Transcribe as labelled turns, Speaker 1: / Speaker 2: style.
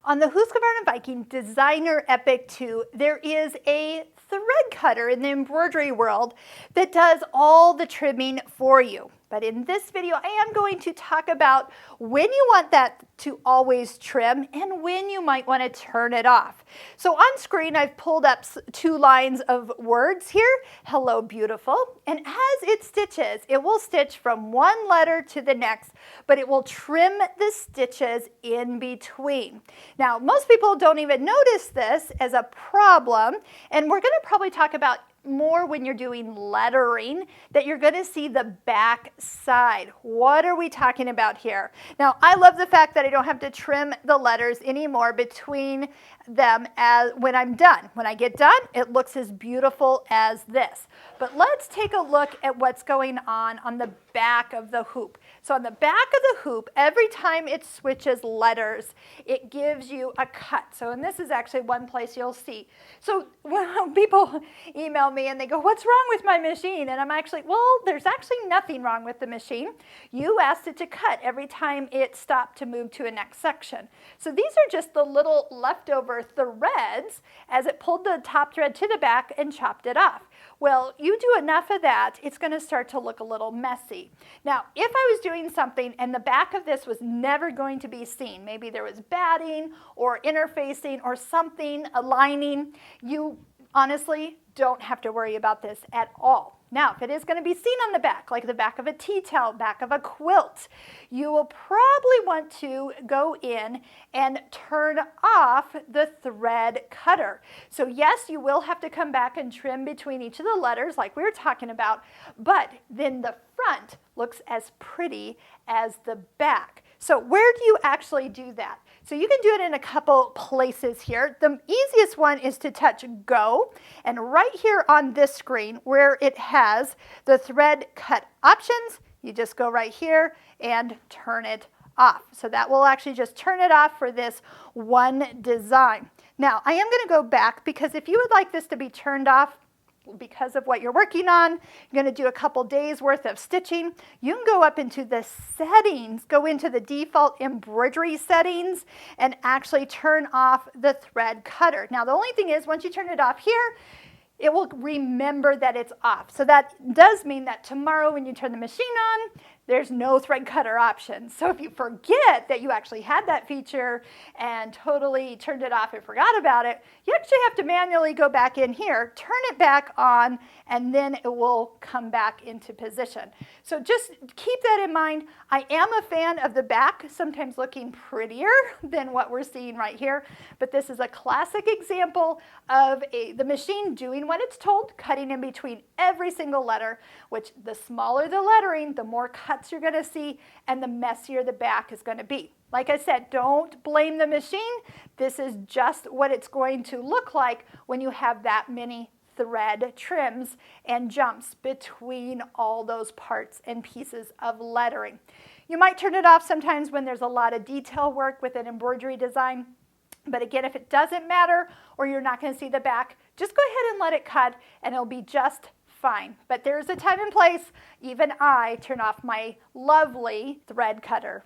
Speaker 1: On the Husqvarna Viking Designer EPIC 2, there is a thread cutter in the embroidery world that does all the trimming for you. But in this video, I am going to talk about when you want that to always trim and when you might want to turn it off. So on screen, I've pulled up two lines of words here, hello beautiful, and as it stitches, it will stitch from one letter to the next, but it will trim the stitches in between. Now, most people don't even notice this as a problem, and we're going to probably talk about more when you're doing lettering, that you're going to see the back side. What are we talking about here? Now, I love the fact that I don't have to trim the letters anymore between them when I'm done. When I get done, it looks as beautiful as this. But let's take a look at what's going on the back of the hoop. So on the back of the hoop, every time it switches letters, it gives you a cut. So, and this is actually one place you'll see. So when people email me and they go, what's wrong with my machine? And I'm actually, well, there's actually nothing wrong with the machine. You asked it to cut every time it stopped to move to a next section. So these are just the little leftover threads as it pulled the top thread to the back and chopped it off. Well, you do enough of that, it's going to start to look a little messy. Now, if I was doing something and the back of this was never going to be seen, maybe there was batting or interfacing or something, aligning, you honestly don't have to worry about this at all. Now, if it is going to be seen on the back, like the back of a tea towel, back of a quilt, you will probably want to go in and turn off the thread cutter. So yes, you will have to come back and trim between each of the letters like we were talking about, but then the front looks as pretty as the back. So where do you actually do that? So you can do it in a couple places here. The easiest one is to touch go, and right here on this screen where it has the thread cut options, you just go right here and turn it off. So that will actually just turn it off for this one design. Now I am going to go back because if you would like this to be turned off, because of what you're working on, you're going to do a couple days worth of stitching, you can go up into the settings, go into the default embroidery settings and actually turn off the thread cutter. Now the only thing is once you turn it off here, it will remember that it's off. So that does mean that tomorrow when you turn the machine on, there's no thread cutter option. So if you forget that you actually had that feature and totally turned it off and forgot about it, you actually have to manually go back in here, turn it back on, and then it will come back into position. So just keep that in mind. I am a fan of the back sometimes looking prettier than what we're seeing right here, but this is a classic example of the machine doing what it's told, cutting in between every single letter, which the smaller the lettering, the more cuts you're going to see and the messier the back is going to be. Like I said, don't blame the machine. This is just what it's going to look like when you have that many thread trims and jumps between all those parts and pieces of lettering. You might turn it off sometimes when there's a lot of detail work with an embroidery design. But again, if it doesn't matter or you're not going to see the back, just go ahead and let it cut and it'll be just fine. But there's a time and place. Even I turn off my lovely thread cutter.